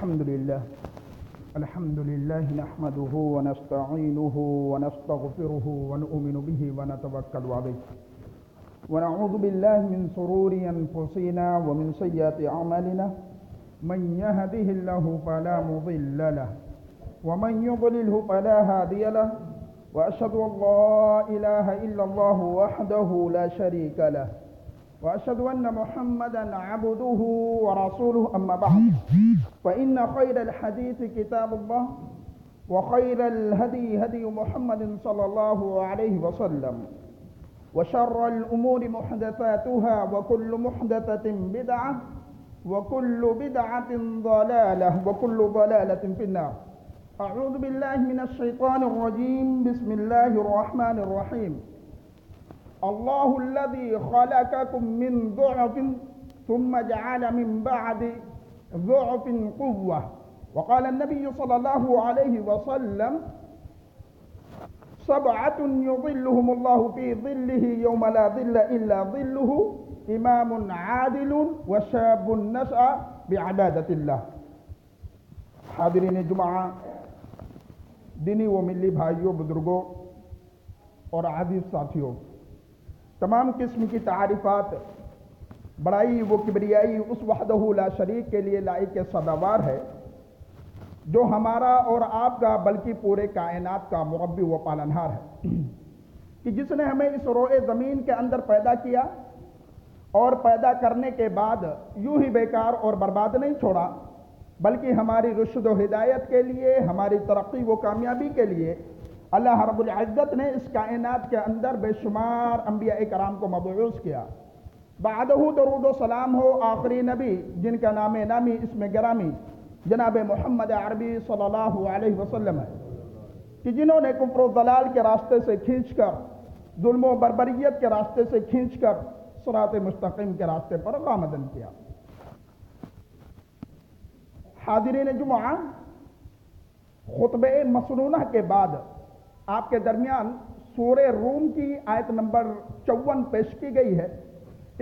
الحمد لله نحمده ونستعينه ونستغفره ونؤمن به ونتوكل عليه ونعوذ بالله من شرور أنفسنا ومن سيئات أعمالنا من يهده الله فلا مضل له ومن يضلله فلا هادي له وأشهد أن لا إله إلا الله وحده لا شريك له وأشهد أن محمدا عبده ورسوله أما بعد فإن خير الحديث كتاب الله وخير الهدي هدي محمد صلى الله عليه وسلم وشر الأمور محدثاتها وكل محدثة بدعة وكل بدعة ضلالة وكل ضلالة في النار. أعوذ بالله من الشيطان الرجيم. بسم الله الرحمن الرحيم. الله الذي خلقكم من ضعف ثم جعل من بعد ضعف قوة. وقال النبي صلى الله عليه وسلم: سبعة يظلهم الله في ظله يوم لا ظل إلا ظله إمام عادل وشاب نشأ بعبادة الله. حاضرین جمعہ، دینی و ملی بھائیوں، بزرگوں اور عزیز ساتھیوں، تمام قسم کی تعریفات بڑائی و کبریائی اس وحدہ لا شریک کے لیے لائق سزاوار ہے جو ہمارا اور آپ کا بلکہ پورے کائنات کا مربی و پالنہار ہے، کہ جس نے ہمیں اس روئے زمین کے اندر پیدا کیا اور پیدا کرنے کے بعد یوں ہی بیکار اور برباد نہیں چھوڑا، بلکہ ہماری رشد و ہدایت کے لیے، ہماری ترقی و کامیابی کے لیے اللہ رب العزت نے اس کائنات کے اندر بے شمار انبیاء کرام کو مبعوث کیا۔ بعدہ درود و سلام ہو آخری نبی جن کا نام نامی اسم گرامی جناب محمد عربی صلی اللہ علیہ وسلم ہے، کہ جنہوں نے کفر و ضلال کے راستے سے کھینچ کر، ظلم و بربریت کے راستے سے کھینچ کر صراط مستقیم کے راستے پر گامزن کیا۔ حاضرین جمعہ، خطبہ مسنونہ کے بعد آپ کے درمیان سورہ روم کی آیت نمبر 54 پیش کی گئی ہے۔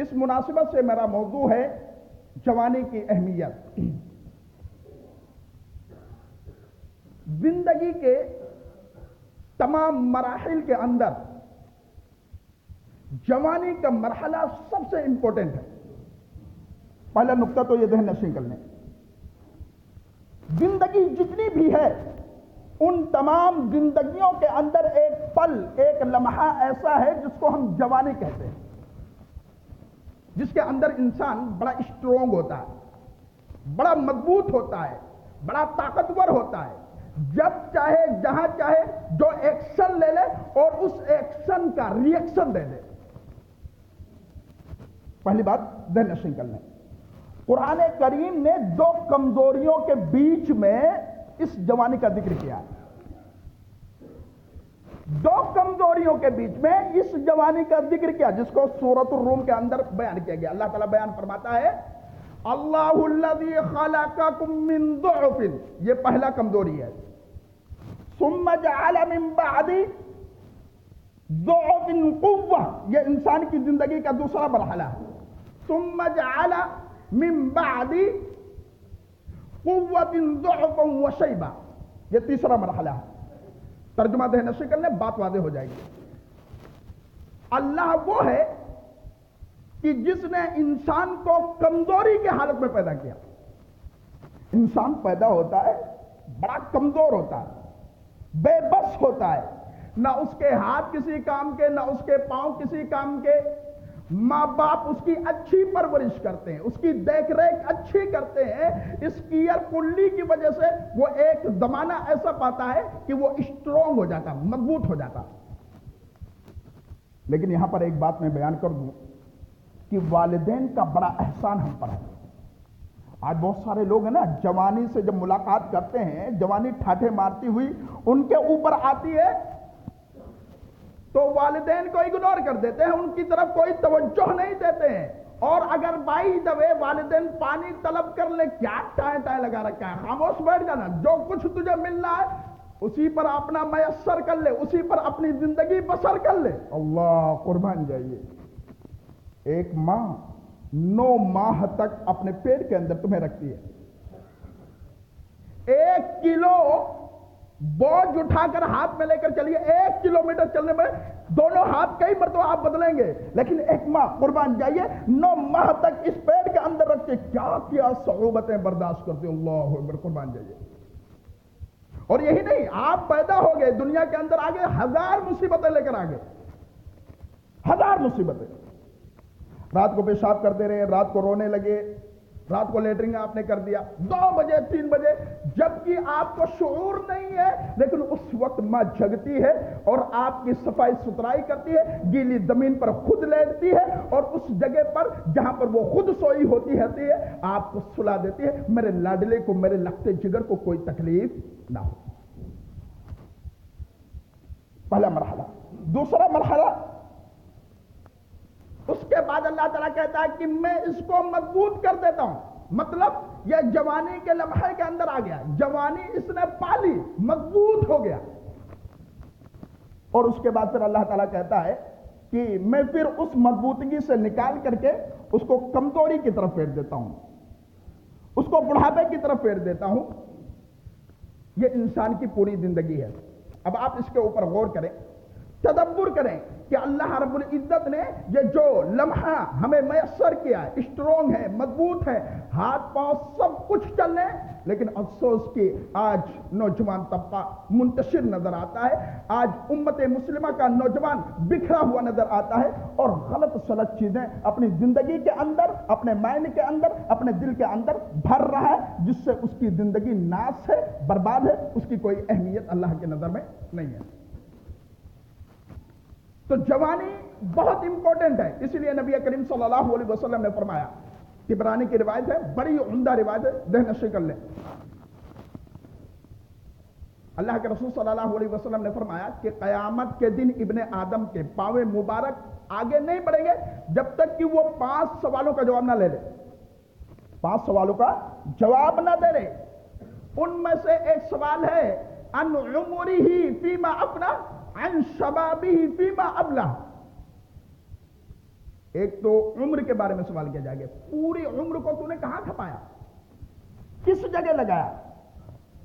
اس مناسبت سے میرا موضوع ہے جوانی کی اہمیت۔ زندگی کے تمام مراحل کے اندر جوانی کا مرحلہ سب سے امپورٹنٹ ہے۔ پہلا نقطہ تو یہ ذہن نشین کر لیں، زندگی جتنی بھی ہے ان تمام زندگیوں کے اندر ایک پل، ایک لمحہ ایسا ہے جس کو ہم جوانی کہتے ہیں، جس کے اندر انسان بڑا اسٹرونگ ہوتا ہے، بڑا مضبوط ہوتا ہے، بڑا طاقتور ہوتا ہے، جب چاہے جہاں چاہے جو ایکشن لے لے اور اس ایکشن کا ری ایکشن دے دے۔ پہلی بات ذہن نشین کر لیں، قرآن کریم نے دو کمزوریوں کے بیچ میں اس جوانی کا ذکر کیا ہے۔ دو کمزوریوں کے بیچ میں اس جوانی کا ذکر کیا، جس کو سورۃ الروم کے اندر بیان کیا گیا۔ اللہ تعالیٰ بیان فرماتا ہے: اللہ الذی خلقکم من ضعف، یہ پہلا کمزوری ہے، ثم جعل من بعد ضعف قوة، یہ انسان کی زندگی کا دوسرا مرحلہ ہے، ثم جعل من بعد قوة ضعفا وشیبا، یہ تیسرا مرحلہ ہے۔ ترجمہ ذہن نشین کر لیں، بات واضح ہو جائے گی۔ اللہ وہ ہے کہ جس نے انسان کو کمزوری کی حالت میں پیدا کیا۔ انسان پیدا ہوتا ہے بڑا کمزور ہوتا ہے، بے بس ہوتا ہے، نہ اس کے ہاتھ کسی کام کے، نہ اس کے پاؤں کسی کام کے۔ ماں باپ اس کی اچھی پرورش کرتے ہیں، اس کی دیکھ ریکھ اچھی کرتے ہیں، اس کیئر کلی کی وجہ سے وہ ایک زمانہ ایسا پاتا ہے کہ وہ اسٹرونگ ہو جاتا، مضبوط ہو جاتا۔ لیکن یہاں پر ایک بات میں بیان کر دوں کہ والدین کا بڑا احسان ہم پر ہے۔ آج بہت سارے لوگ ہیں نا، جوانی سے جب ملاقات کرتے ہیں، جوانی ٹھاٹھے مارتی ہوئی ان کے اوپر آتی ہے تو والدین کو اگنور کر دیتے ہیں، ان کی طرف کوئی توجہ نہیں دیتے ہیں، اور اگر بائی دا وے والدین پانی طلب کر لے، کیا ٹائیں ٹائیں لگا رکھا ہے، خاموش بیٹھ جانا، جو کچھ تجھے ملنا ہے اسی پر اپنا میسر کر لے، اسی پر اپنی زندگی بسر کر لے۔ اللہ قربان جائیے، ایک ماں 9 ماہ تک اپنے پیٹ کے اندر تمہیں رکھتی ہے، 1 کلو بوجھ اٹھا کر ہاتھ میں لے کر چلیے، 1 کلومیٹر چلنے میں دونوں ہاتھ کئی مرتبہ آپ بدلیں گے، لیکن 1 ماہ قربان جائیے 9 ماہ تک اس پیڑ کے اندر رکھ کے کیا صعوبتیں برداشت کرتے، اللہ اکبر، قربان جائیے۔ اور یہی نہیں، آپ پیدا ہو گئے دنیا کے اندر، آگے 1000 مصیبتیں لے کر آگے، 1000 مصیبتیں۔ رات کو پیشاب کرتے رہے، رات کو رونے لگے، رات کو لیٹرنگ آپ نے کر دیا 2 بجے 3 بجے، جبکہ آپ کو شعور نہیں ہے، لیکن اس وقت ماں جگتی ہے اور آپ کی صفائی ستھرائی کرتی ہے، گیلی زمین پر خود لیٹتی ہے اور اس جگہ پر جہاں پر وہ خود سوئی ہوتی ہے آپ کو سلا دیتی ہے، میرے لاڈلے کو، میرے لختے جگر کو کوئی تکلیف نہ ہو۔ پہلا مرحلہ۔ دوسرا مرحلہ، اس کے بعد اللہ تعالیٰ کہتا ہے کہ میں اس کو مضبوط کر دیتا ہوں، مطلب یہ جوانی کے لمحے کے اندر آ گیا، جوانی اس نے پالی، مضبوط ہو گیا، اور اس کے بعد پھر اللہ تعالیٰ کہتا ہے کہ میں پھر اس مضبوطی سے نکال کر کے اس کو کمزوری کی طرف پھیر دیتا ہوں، اس کو بڑھاپے کی طرف پھیر دیتا ہوں۔ یہ انسان کی پوری زندگی ہے۔ اب آپ اس کے اوپر غور کریں، تدبر کریں کہ اللہ رب العزت نے یہ جو لمحہ ہمیں میسر کیا ہے، اسٹرونگ ہے، مضبوط ہے، ہاتھ پاؤں سب کچھ چلنے، لیکن افسوس کہ آج نوجوان طبقہ منتشر نظر آتا ہے، آج امت مسلمہ کا نوجوان بکھرا ہوا نظر آتا ہے اور غلط سلط چیزیں اپنی زندگی کے اندر، اپنے مائنڈ کے اندر، اپنے دل کے اندر بھر رہا ہے، جس سے اس کی زندگی ناس ہے، برباد ہے، اس کی کوئی اہمیت اللہ کے نظر میں نہیں ہے۔ تو جوانی بہت امپورٹنٹ ہے، اس لیے نبی کریم صلی اللہ علیہ وسلم نے فرمایا، طبرانی کی روایت ہے، بڑی عمدہ روایت ہے، ذہن نشی کر لیں۔ اللہ کے رسول صلی اللہ علیہ وسلم نے فرمایا کہ قیامت کے دن ابن آدم کے پاؤں مبارک آگے نہیں بڑھیں گے جب تک کہ وہ 5 سوالوں کا جواب نہ لے لے، 5 سوالوں کا جواب نہ دے رہے۔ ان میں سے ایک سوال ہے ان عمرہ فیما افنا عن شبابہ فیما ابلہ، ایک تو عمر کے بارے میں سوال کیا جائے گا، پوری عمر کو تو نے کہاں کھپایا، کس جگہ لگایا،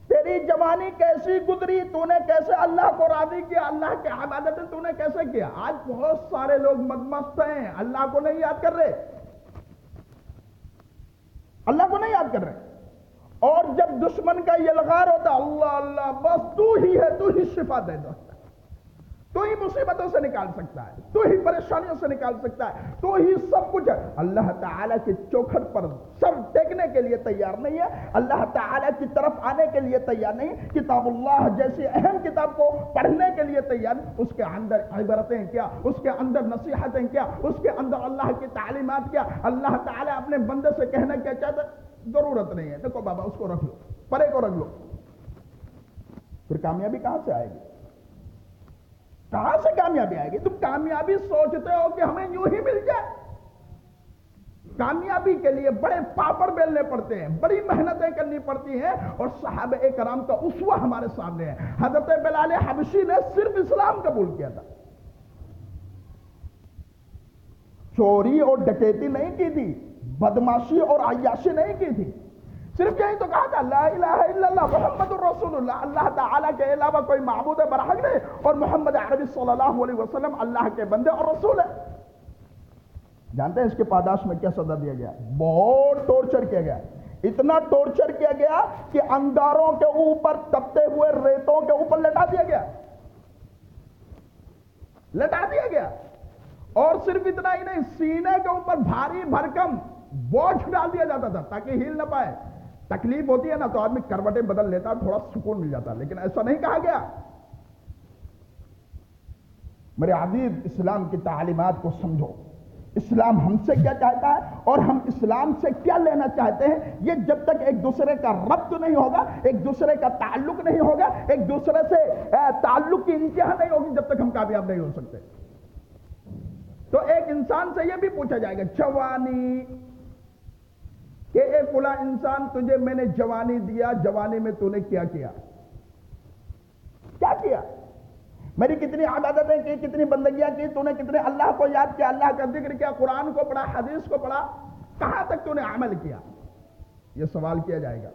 تیری جوانی کیسی گزری، تو نے کیسے اللہ کو راضی کیا، اللہ کے عبادتیں تو نے کیسے کیا۔ آج بہت سارے لوگ مدمست ہیں، اللہ کو نہیں یاد کر رہے، اللہ کو نہیں یاد کر رہے، اور جب دشمن کا یلغار ہوتا اللہ اللہ، بس تو ہی ہے، تو ہی شفا دے دو، تو ہی مصیبتوں سے نکال سکتا ہے، تو ہی پریشانیوں سے نکال سکتا ہے، تو ہی سب کچھ ہے۔ اللہ تعالیٰ کی چوکھٹ پر سر ٹیکنے کے لیے تیار نہیں ہے، اللہ تعالیٰ کی طرف آنے کے لیے تیار نہیں، کتاب اللہ جیسی اہم کتاب کو پڑھنے کے لیے تیار، اس کے اندر عبرتیں کیا، اس کے اندر نصیحتیں کیا، اس کے اندر اللہ کی تعلیمات کیا، اللہ تعالیٰ اپنے بندے سے کہنا کیا چاہتا، ضرورت نہیں ہے، دیکھو بابا اس کو رکھ لو، پرے کو رکھ لو، پھر کامیابی کہاں سے آئے گی، کہاں سے کامیابی آئے گی؟ تم کامیابی سوچتے ہو کہ ہمیں یوں ہی مل جائے، کامیابی کے لیے بڑے پاپڑ بیلنے پڑتے ہیں، بڑی محنتیں کرنی پڑتی ہیں، اور صحابہ کرام کا اسوہ ہمارے سامنے ہے۔ حضرت بلال حبشی نے صرف اسلام قبول کیا تھا، چوری اور ڈکیتی نہیں کی تھی، بدماشی اور عیاشی نہیں کی تھی، صرف یہی تو کہا تھا لا الہ الا اللہ محمد الرسول اللہ، اللہ تعالیٰ کے علاوہ کوئی معبود برحق نہیں، اور محمد عربی صلی اللہ علیہ وسلم اللہ کے بندے اور رسول ہے۔ جانتے ہیں اس کے پاداش میں کیا سزا دیا گیا؟ بہت ٹورچر کیا گیا، اتنا ٹورچر کیا گیا کہ انگاروں کے اوپر تپتے ہوئے ریتوں کے اوپر لٹا دیا گیا، لٹا دیا گیا، اور صرف اتنا ہی نہیں، سینے کے اوپر بھاری بھرکم بوجھ ڈال دیا جاتا تھا تاکہ ہل نہ پائے۔ تکلیف ہوتی ہے نا تو آدمی کروٹیں بدل لیتا، تھوڑا سکون مل جاتا، لیکن ایسا نہیں کہا گیا۔ میرے عزیز، اسلام کی تعلیمات کو سمجھو، اسلام ہم سے کیا چاہتا ہے اور ہم اسلام سے کیا لینا چاہتے ہیں، یہ جب تک ایک دوسرے کا ربط نہیں ہوگا، ایک دوسرے کا تعلق نہیں ہوگا، ایک دوسرے سے تعلق کی انتہا نہیں ہوگی، جب تک ہم کامیاب نہیں ہو سکتے۔ تو ایک انسان سے یہ بھی پوچھا جائے گا جوانی کہ اے فلاں انسان، تجھے میں نے جوانی دیا، جوانی میں تو نے کیا کیا، کیا کیا، میری کتنی عبادتیں کی، کتنی بندگیاں کی، تو نے کتنے اللہ کو یاد کیا، اللہ کا ذکر کیا، قرآن کو پڑھا، حدیث کو پڑھا، کہاں تک تو نے عمل کیا، یہ سوال کیا جائے گا۔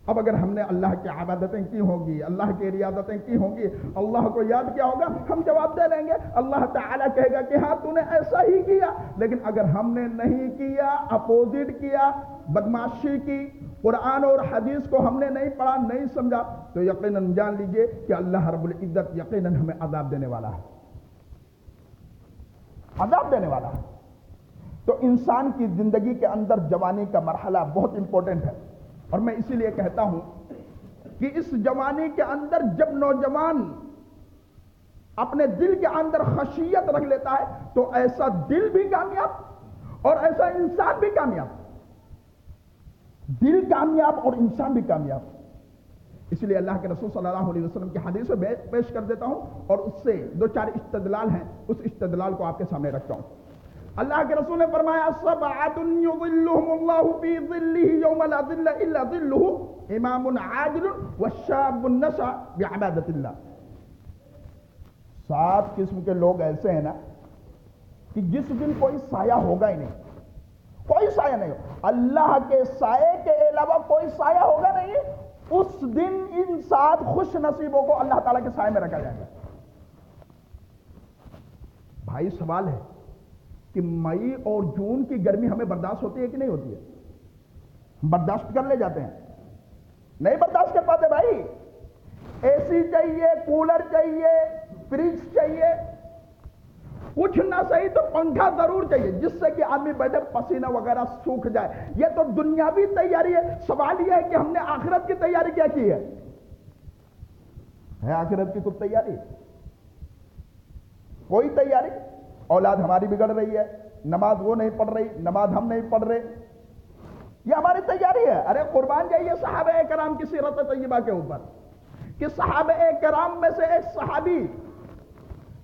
اب اگر ہم نے اللہ کی عبادتیں کی ہوں گی، اللہ کی ریاضتیں کی ہوں گی، اللہ کو یاد کیا ہوگا، ہم جواب دے دیں گے، اللہ تعالیٰ کہے گا کہ ہاں تو نے ایسا ہی کیا۔ لیکن اگر ہم نے نہیں کیا، اپوزٹ کیا، بدمعاشی کی، قرآن اور حدیث کو ہم نے نہیں پڑھا، نہیں سمجھا، تو یقیناً جان لیجئے کہ اللہ رب العزت یقیناً ہمیں عذاب دینے والا ہے، عذاب دینے والا ہے۔ تو انسان کی زندگی کے اندر جوانی کا مرحلہ بہت امپورٹنٹ ہے، اور میں اسی لیے کہتا ہوں کہ اس جوانی کے اندر جب نوجوان اپنے دل کے اندر خشیت رکھ لیتا ہے تو ایسا دل بھی کامیاب اور ایسا انسان بھی کامیاب، دل کامیاب اور انسان بھی کامیاب۔ اس لیے اللہ کے رسول صلی اللہ علیہ وسلم کی حدیث میں پیش کر دیتا ہوں، اور اس سے دو چار استدلال ہیں، اس استدلال کو آپ کے سامنے رکھتا ہوں۔ اللہ کے رسول نے فرمایا سبعۃ یظلهم اللہ فی ظلہ یوم لا ظل الا ظلہ، امام عادل والشاب نشأ بعبادۃ اللہ۔ 7 قسم کے لوگ ایسے ہیں نا کہ جس دن کوئی سایہ ہوگا ہی نہیں، کوئی سایہ نہیں ہو، اللہ کے سائے کے علاوہ کوئی سایہ ہوگا نہیں، اس دن ان 7 خوش نصیبوں کو اللہ تعالیٰ کے سائے میں رکھا جائے گا۔ بھائی سوال ہے کہ مئی اور جون کی گرمی ہمیں برداشت ہوتی ہے کہ نہیں ہوتی ہے؟ برداشت کر لے جاتے ہیں؟ نہیں برداشت کر پاتے بھائی۔ اے سی چاہیے، کولر چاہیے، فریج چاہیے، کچھ نہ صحیح تو پنکھا ضرور چاہیے جس سے کہ آدمی بیٹھے پسینہ وغیرہ سوکھ جائے۔ یہ تو دنیاوی تیاری ہے۔ سوال یہ ہے کہ ہم نے آخرت کی تیاری کیا کی ہے آخرت کی کچھ تیاری؟ کوئی تیاری؟ اولاد ہماری بگڑ رہی ہے، نماز وہ نہیں پڑھ رہی، نماز ہم نہیں پڑھ رہے، یہ ہماری تیاری ہے۔ ارے قربان جائیے صحابہ کرام کی سیرت طیبہ کے اوپر کہ صحابہ کرام میں سے ایک صحابی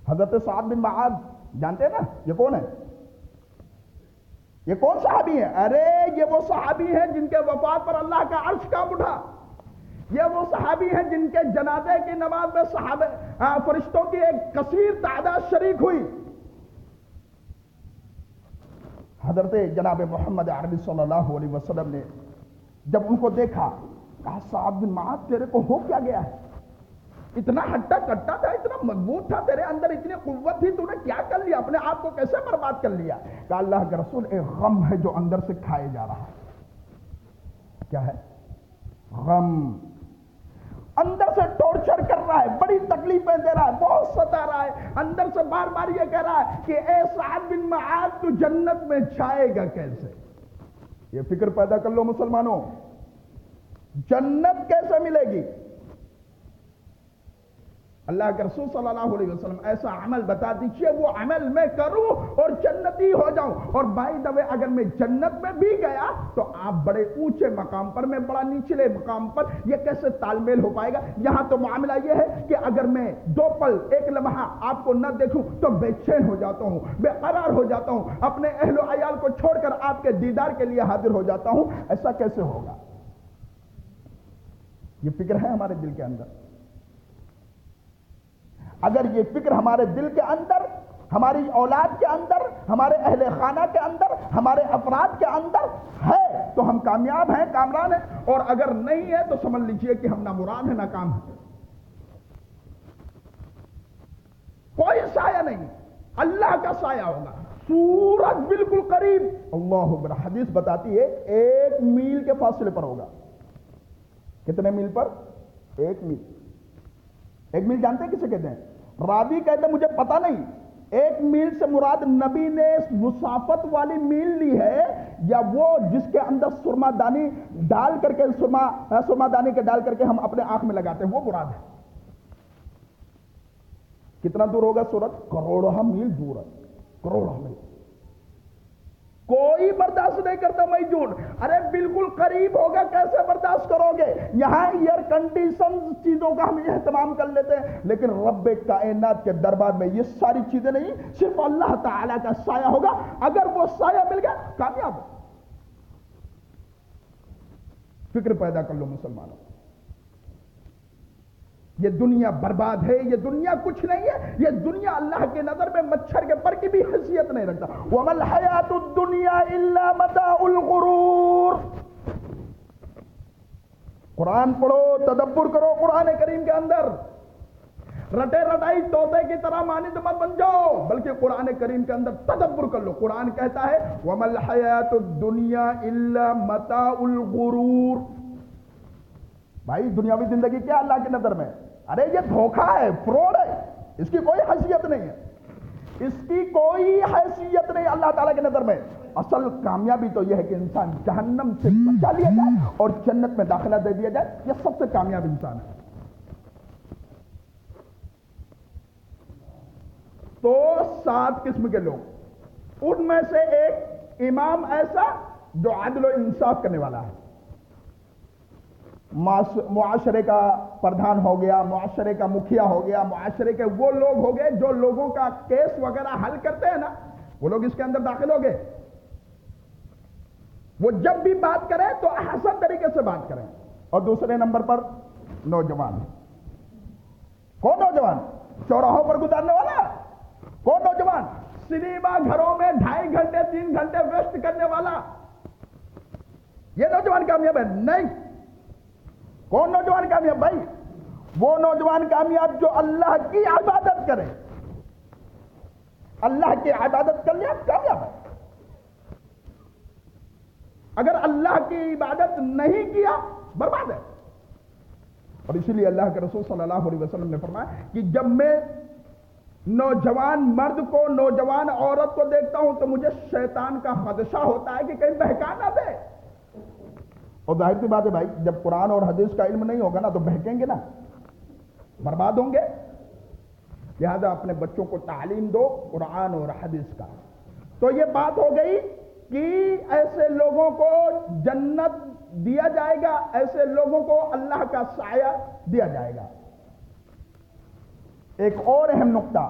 حضرت سعد بن معاذ، جانتے ہیں نا یہ کون ہے؟ یہ کون صحابی ہیں؟ ارے یہ وہ صحابی ہیں جن کے وفات پر اللہ کا عرش کانپ اٹھا، یہ وہ صحابی ہیں جن کے جنازے کی نماز میں صحابہ فرشتوں کی ایک کثیر تعداد شریک ہوئی۔ حضرت جناب محمد عربی صلی اللہ علیہ وسلم نے جب ان کو دیکھا کہا سعد بن معاذ تیرے کو ہو کیا گیا ہے؟ اتنا ہٹا کٹا تھا، اتنا مضبوط تھا، تیرے اندر اتنی قوت تھی، تو نے کیا کر لیا؟ اپنے آپ کو کیسے برباد کر لیا؟ کہا اللہ کے رسول ایک غم ہے جو اندر سے کھائے جا رہا ہے۔ کیا ہے؟ غم اندر سے ٹارچر کر رہا ہے، بڑی تکلیفیں دے رہا ہے، بہت ستا رہا ہے، اندر سے بار بار یہ کہہ رہا ہے کہ اے سعد بن معاذ تو جنت میں جائے گا کیسے؟ یہ فکر پیدا کر لو مسلمانوں، جنت کیسے ملے گی؟ اللہ کے رسول صلی اللہ علیہ وسلم ایسا عمل بتا دیجئے وہ عمل میں کروں اور جنتی ہو جاؤں، اور بائی دا وے اگر میں جنت میں بھی گیا تو آپ بڑے اونچے مقام پر، میں بڑا نچلے مقام پر، یہ کیسے تال میل ہو پائے گا؟ یہاں تو معاملہ یہ ہے کہ اگر میں 2 پل 1 لمحہ آپ کو نہ دیکھوں تو بے چین ہو جاتا ہوں، بے قرار ہو جاتا ہوں، اپنے اہل و عیال کو چھوڑ کر آپ کے دیدار کے لیے حاضر ہو جاتا ہوں۔ ایسا کیسے ہوگا؟ یہ فکر ہے ہمارے دل کے اندر؟ اگر یہ فکر ہمارے دل کے اندر، ہماری اولاد کے اندر، ہمارے اہل خانہ کے اندر، ہمارے افراد کے اندر ہے تو ہم کامیاب ہیں، کامران ہیں، اور اگر نہیں ہے تو سمجھ لیجئے کہ ہم نامراد ہیں، ناکام ہیں۔ کوئی سایہ نہیں، اللہ کا سایہ ہوگا، سورج بالکل قریب، اللہ اکبر، حدیث بتاتی ہے 1 میل کے فاصلے پر ہوگا۔ کتنے میل پر؟ 1 میل۔ 1 میل جانتے ہیں کسے کہتے ہیں؟ راوی کہتے ہیں مجھے پتہ نہیں، 1 میل سے مراد نبی نے مسافت والی میل لی ہے یا وہ جس کے اندر سرما دانی ڈال کر کے سرما دانی کے ڈال کر کے ہم اپنے آنکھ میں لگاتے ہیں، وہ مراد ہے۔ کتنا دور ہوگا سورج؟ کروڑہ میل دور ہے، کروڑہ میل۔ کوئی برداشت نہیں کرتا میں جھوٹ، ارے بالکل قریب ہوگا، کیسے برداشت کرو گے؟ یہاں ایئر کنڈیشن چیزوں کا ہم اہتمام کر لیتے ہیں، لیکن رب کائنات کے دربار میں یہ ساری چیزیں نہیں، صرف اللہ تعالیٰ کا سایہ ہوگا۔ اگر وہ سایہ مل گیا کامیاب۔ فکر پیدا کر لو مسلمانوں، یہ دنیا برباد ہے، یہ دنیا کچھ نہیں ہے، یہ دنیا اللہ کے نظر میں مچھر کے پر کی بھی حیثیت نہیں رکھتا۔ وَمَا الْحَيَاةُ الدُّنْيَا إِلَّا مَتَاعُ الْغُرُورِ۔ قرآن پڑھو، تدبر کرو قرآن کریم کے اندر، رٹے رٹائی طوطے کی طرح مانند مت بن جاؤ، بلکہ قرآن کریم کے اندر تدبر کر لو۔ قرآن کہتا ہے وَمَا الْحَيَاةُ الدُّنْيَا إِلَّا مَتَاعُ الْغُرُورِ۔ بھائی دنیاوی زندگی کیا اللہ کی نظر میں؟ ارے یہ دھوکہ ہے، فراڈ ہے، اس کی کوئی حیثیت نہیں ہے، اس کی کوئی حیثیت نہیں اللہ تعالیٰ کی نظر میں۔ اصل کامیابی تو یہ ہے کہ انسان جہنم سے بچا لیا جائے اور جنت میں داخلہ دے دیا جائے، یہ سب سے کامیاب انسان ہے۔ تو 7 قسم کے لوگ، ان میں سے ایک امام ایسا جو عدل و انصاف کرنے والا ہے، معاشرے کا پردھان ہو گیا، معاشرے کا مکھیا ہو گیا، معاشرے کے وہ لوگ ہو گئے جو لوگوں کا کیس وغیرہ حل کرتے ہیں نا، وہ لوگ اس کے اندر داخل ہو گئے۔ وہ جب بھی بات کریں تو احسن طریقے سے بات کریں۔ اور دوسرے نمبر پر نوجوان۔ کون نوجوان؟ چوراہوں پر گزارنے والا؟ کون نوجوان؟ سنیما گھروں میں 2.5 گھنٹے 3 گھنٹے ویسٹ کرنے والا؟ یہ نوجوان کامیاب ہے؟ نہیں۔ کون نوجوان کامیاب بھائی؟ وہ نوجوان کامیاب جو اللہ کی عبادت کرے۔ اللہ کی عبادت کر لیا کامیاب ہے۔ اگر اللہ کی عبادت نہیں کیا برباد ہے۔ اور اسی لیے اللہ کے رسول صلی اللہ علیہ وسلم نے فرمایا کہ جب میں نوجوان مرد کو، نوجوان عورت کو دیکھتا ہوں تو مجھے شیطان کا خدشہ ہوتا ہے کہ کہیں بہکا نہ دے۔ اور ظاہر سی بات ہے بھائی، جب قرآن اور حدیث کا علم نہیں ہوگا نا تو بہکیں گے نا، برباد ہوں گے۔ لہذا اپنے بچوں کو تعلیم دو قرآن اور حدیث کا۔ تو یہ بات ہو گئی کہ ایسے لوگوں کو جنت دیا جائے گا، ایسے لوگوں کو اللہ کا سایہ دیا جائے گا۔ ایک اور اہم نقطہ،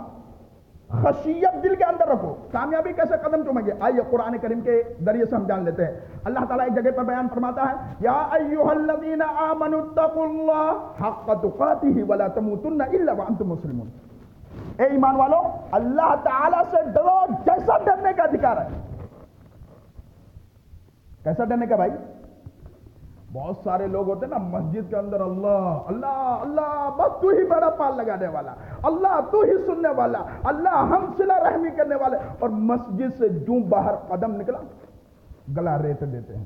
خشیت دل کے اندر رکھو۔ کامیابی کیسے قدم چومیں گے؟ آئیے قرآن کریم کے ذریعے سے ہم جان لیتے ہیں۔ اللہ تعالیٰ ایک جگہ پر بیان فرماتا ہے یا ایھا الذین آمنوا اتقوا اللہ حق تقاتہ ولا تموتن الا وانتم مسلمون۔ اے ایمان والو، اللہ تعالیٰ سے ڈرو جیسا ڈرنے کا ادھیکار ہے۔ کیسا ڈرنے کا بھائی؟ بہت سارے لوگ ہوتے ہیں نا مسجد کے اندر، اللہ اللہ اللہ، بس تو ہی بڑا پال لگانے والا، اللہ تو ہی سننے والا، اللہ ہم صلہ رحمی کرنے والے، اور مسجد سے جو باہر قدم نکلا گلا ریت دیتے ہیں۔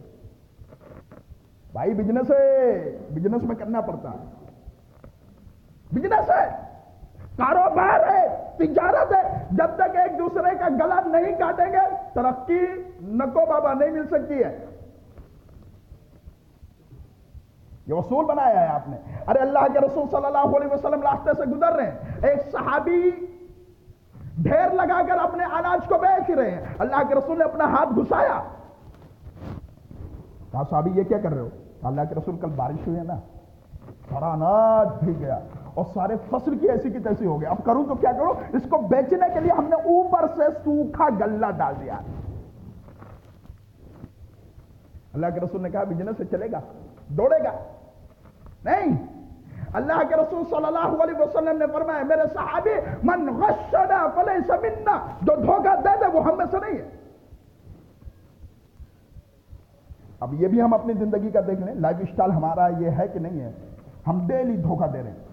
بھائی بزنس ہے، بزنس میں کرنا پڑتا ہے، بزنس ہے، کاروبار ہے، تجارت ہے، جب تک ایک دوسرے کا گلا نہیں کاٹیں گے ترقی نکو بابا نہیں مل سکتی ہے۔ یہ اصول بنایا ہے آپ نے۔ ارے اللہ کے رسول صلی اللہ علیہ وسلم راستے سے گزر رہے ہیں، ایک صحابی ڈھیر لگا کر اپنے اناج کو بیچ رہے ہیں، اللہ کے رسول نے اپنا ہاتھ گھسایا، کہا صحابی یہ کیا کر رہے ہو؟ اللہ کے رسول کل بارش ہوئی ہے نا، سارا اناج بھیگ گیا اور سارے فصل کی ایسی کی تیسی ہو گیا، اب کروں تو کیا کروں؟ اس کو بیچنے کے لیے ہم نے اوپر سے سوکھا غلہ ڈال دیا۔ اللہ کے رسول نے کہا بزنس سے چلے گا، دوڑے گا؟ نہیں۔ اللہ کے رسول صلی اللہ علیہ وسلم نے فرمایا میرے صحابی من غشنا فلیس منا، جو دھوکہ دے دے وہ ہم میں سے نہیں ہے۔ اب یہ بھی ہم اپنی زندگی کا دیکھ لیں، لائف اسٹائل ہمارا یہ ہے کہ نہیں ہے؟ ہم ڈیلی دھوکہ دے رہے ہیں،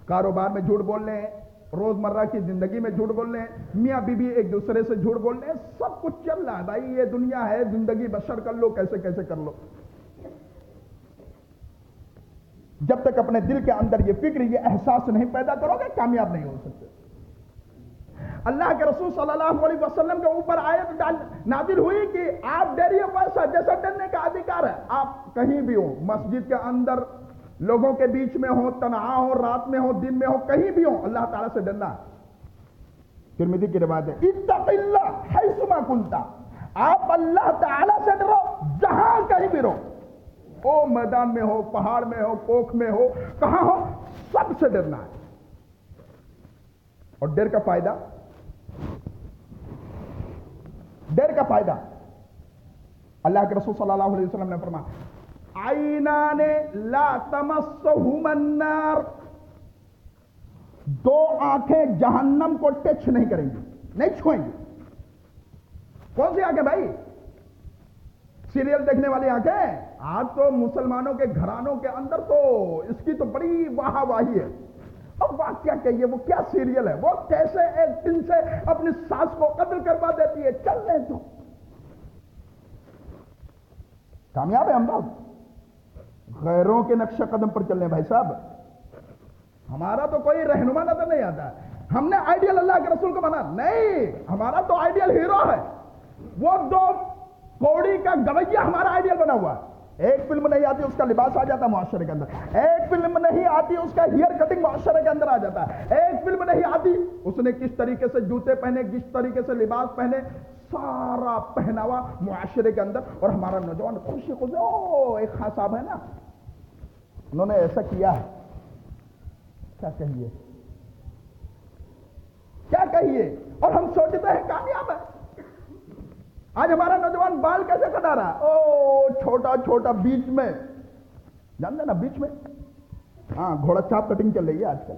کاروبار میں جھوٹ بول رہے ہیں، روزمرہ کی زندگی میں جھوٹ بول رہے ہیں، میاں بیوی ایک دوسرے سے جھوٹ بول رہے ہیں، سب کچھ چل رہا ہے بھائی، یہ دنیا ہے، زندگی بسر کر لو کیسے کیسے کر لو۔ جب تک اپنے دل کے اندر یہ فکر، یہ احساس نہیں پیدا کرو گے کامیاب نہیں ہو سکتے۔ اللہ کے رسول صلی اللہ علیہ وسلم کے اوپر آیت نازل ہوئی کہ آپ ڈریے ویسا جیسا ڈرنے کا ادھیکار ہے۔ آپ کہیں بھی ہو، مسجد کے اندر، لوگوں کے بیچ میں ہو، تنہا ہو، رات میں ہو، دن میں ہو، کہیں بھی ہو، اللہ تعالیٰ سے ڈرنا ہے۔ ترمذی کی روایت ہے اتق اللہ حیثما کنت، آپ اللہ تعالیٰ سے ڈرو جہاں کہیں بھی رہو، او میدان میں ہو، پہاڑ میں ہو، کوکھ میں ہو، کہاں ہو، سب سے ڈرنا ہے۔ اور ڈر کا فائدہ، ڈر کا فائدہ اللہ کے رسول صلی اللہ علیہ وسلم نے فرمایا عینان لا تمسہما النار، دو آنکھیں جہنم کو ٹچ نہیں کریں گی، نہیں چھوئیں گی۔ کون سی آنکھیں بھائی؟ سیریل دیکھنے والی آنکھیں؟ آج تو مسلمانوں کے گھرانوں کے اندر تو اس کی تو بڑی واہ واہی ہے. اب واقعہ کہیے وہ کیا سیریل ہے, وہ کیسے ایک دن سے اپنی ساس کو قتل کروا دیتی ہے. چل رہے تو کامیاب ہے ہم لوگ, غیروں کے نقش قدم پر چل رہے ہیں بھائی صاحب. ہمارا تو کوئی رہنما نظر نہیں آتا ہے. ہم نے آئیڈیل اللہ کے رسول کو بنا نہیں, ہمارا تو آئیڈیل ہیرو ہے. وہ 2 کوڑی کا گویہ ہمارا آئیڈیل بنا ہوا ہے. ایک فلم نہیں آتی اس کا لباس آ جاتا معاشرے کے اندر, ایک فلم نہیں آتی اس کا ہیئر کٹنگ معاشرے کے اندر آ جاتا ہے, ایک فلم نہیں آتی اس نے کس طریقے سے جوتے پہنے, کس طریقے سے لباس پہنے, سارا پہناوا معاشرے کے اندر. اور ہمارا نوجوان خوشی خوشی, او ایک خاص صاحب ہے نا, انہوں نے ایسا کیا ہے, کیا کہیے کیا کہیے, اور ہم سوچتے ہیں کامیاب ہے. آج ہمارا نوجوان بال کیسے کٹا رہا ہے, او چھوٹا چھوٹا بیچ میں, جانتے نا بیچ میں, ہاں گھوڑا چاپ کٹنگ چل رہی ہے آج کل,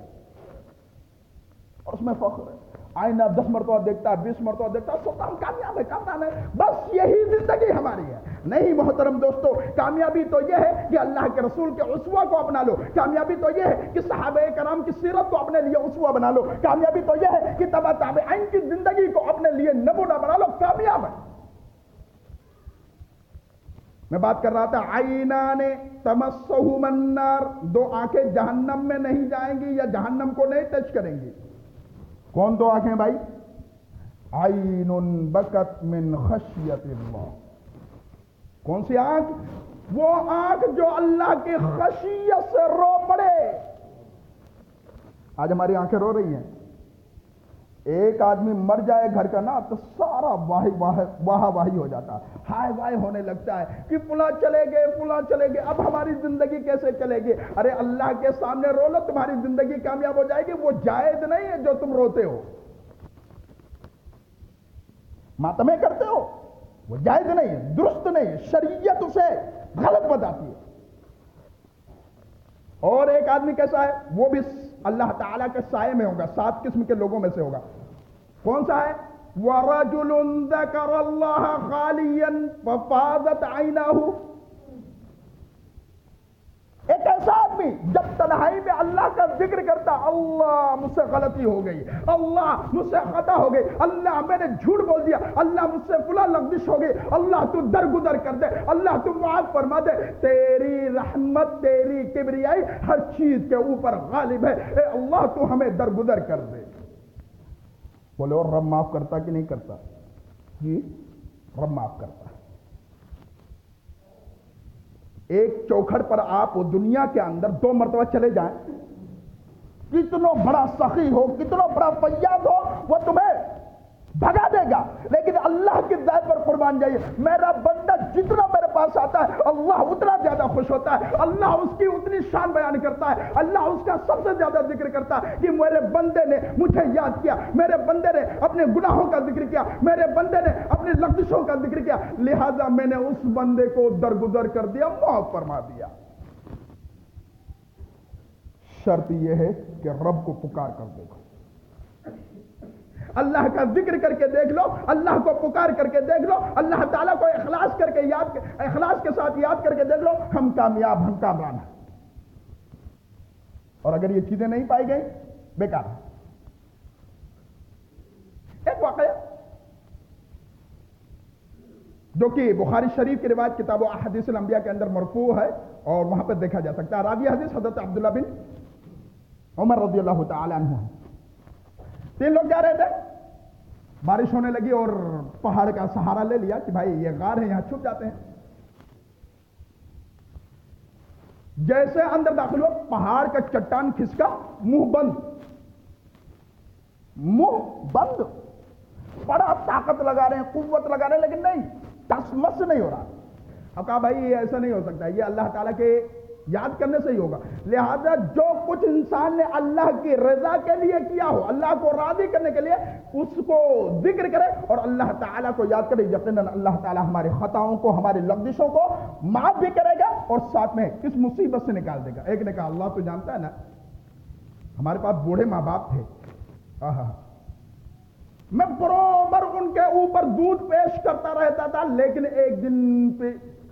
اور اس میں فخر ہے. آئینہ 10 مرتبہ دیکھتا ہے, 20 مرتبہ دیکھتا ہے, سوچتا ہم کامیاب ہے, کامیاب ہے. بس یہی زندگی ہماری ہے. نہیں محترم دوستو, کامیابی تو یہ ہے کہ اللہ کے رسول کے اسوہ کو اپنا لو. کامیابی تو یہ ہے کہ صحابہ کرام کی سیرت کو اپنے لیے اسوہ بنا لو. کامیابی تو یہ ہے کہ تبع تابعین کی زندگی کو اپنے لیے نمونہ بنا لو. کامیاب ہے. میں بات کر رہا تھا عینان تمسہما النار, 2 آنکھیں جہنم میں نہیں جائیں گی یا جہنم کو نہیں ٹچ کریں گی. کون 2 آنکھیں بھائی؟ عین بکت من خشیت اللہ. کون سی آنکھ؟ وہ آنکھ جو اللہ کی خشیت سے رو پڑے. آج ہماری آنکھیں رو رہی ہیں. ایک آدمی مر جائے گھر کا نا تو سارا واہ واہی ہو جاتا ہے, ہائے وائے ہونے لگتا ہے کہ فلاں چلے گئے, فلاں چلے گئے, اب ہماری زندگی کیسے چلے گی. ارے اللہ کے سامنے رو لو, تمہاری زندگی کامیاب ہو جائے گی. وہ جائز نہیں ہے جو تم روتے ہو, ماتمیں کرتے ہو, وہ جائز نہیں ہے, درست نہیں ہے, شریعت اسے غلط بتاتی ہے. اور ایک آدمی کیسا ہے, وہ بھی اللہ تعالیٰ کے سائے میں ہوگا, 7 قسم کے لوگوں میں سے ہوگا. کون سا ہے؟ وَرَجُلٌ ذَكَرَ اللَّهَ خَالِيًا فَفَاضَتْ عَيْنَاهُ. ایک ایسا آدمی جب تنہائی میں اللہ کا ذکر کرتا, اللہ مجھ سے غلطی ہو گئی, اللہ مجھ سے خطا ہو گئی, اللہ میں نے جھوٹ بول دیا, اللہ مجھ سے فلاں لغزش ہو گئی, اللہ تو درگزر کر دے, اللہ تو معاف فرما دے, تیری رحمت تیری کبریائی ہر چیز کے اوپر غالب ہے, اے اللہ تو ہمیں درگزر کر دے. بولے اور رب معاف کرتا کہ نہیں کرتا؟ جی رب معاف کرتا. ایک چوکھٹ پر آپ دنیا کے اندر 2 مرتبہ چلے جائیں, کتنا بڑا سخی ہو, کتنا بڑا فیاض ہو, وہ تمہیں بھگا دے گا. لیکن اللہ کی ذات پر قربان جائیے, میرا بندہ جتنا میرے پاس آتا ہے اللہ اتنا زیادہ خوش ہوتا ہے, اللہ اس کی اتنی شان بیان کرتا ہے, اللہ اس کا سب سے زیادہ ذکر کرتا ہے کہ میرے بندے نے مجھے یاد کیا, میرے بندے نے اپنے گناہوں کا ذکر کیا, میرے بندے نے اپنی لغزشوں کا ذکر کیا, لہذا میں نے اس بندے کو درگزر کر دیا, معاف فرما دیا. شرط یہ ہے کہ رب کو پکار کر دیکھو, اللہ کا ذکر کر کے دیکھ لو, اللہ کو پکار کر کے دیکھ لو, اللہ تعالیٰ کو اخلاص کے ساتھ یاد کر کے دیکھ لو, ہم کامیاب, ہم کامران ہیں. اور اگر یہ چیزیں نہیں پائی گئی بیکار ہے. ایک واقعہ جو کہ بخاری شریف کی روایت کتاب و احادیث الانبیاء کے اندر مرفوع ہے اور وہاں پہ دیکھا جا سکتا ہے. راوی حدیث حضرت عبداللہ بن عمر رضی اللہ تعالی عنہ. 3 لوگ جا رہے تھے, بارش ہونے لگی اور پہاڑ کا سہارا لے لیا کہ بھائی یہ غار ہے, یہاں چھپ جاتے ہیں. جیسے اندر داخل ہو, پہاڑ کا چٹان کھسکا, منہ بند, بڑا طاقت لگا رہے ہیں, قوت لگا رہے ہیں, لیکن نہیں, ٹس مس نہیں ہو رہا. اب کہا بھائی یہ ایسا نہیں ہو سکتا, یہ اللہ تعالیٰ کے یاد کرنے سے ہی ہوگا. لہذا جو کچھ انسان نے اللہ کی رضا کے لیے کیا ہو, اللہ کو راضی کرنے کے لیے, اس کو ذکر کرے اور اللہ تعالیٰ کو یاد کرے, یقیناً اللہ تعالیٰ ہماری خطاؤں کو, ہماری لغزشوں کو معاف بھی کرے گا اور ساتھ میں کس مصیبت سے نکال دے گا. ایک نے کہا اللہ تو جانتا ہے نا, ہمارے پاس بوڑھے ماں باپ تھے, میں برابر ان کے اوپر دودھ پیش کرتا رہتا تھا, لیکن ایک دن پہ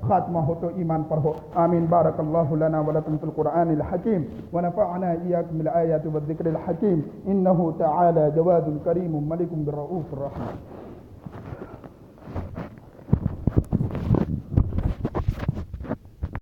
خاتمہ ہو تو ایمان پر ہو. آمین. بارک اللہ لنا ولکم فی القرآن الحکیم ونفعنا ایاکم بالآیات والذکر الحکیم انہ تعالی جواد کریم ملک بالرؤوف الرحیم.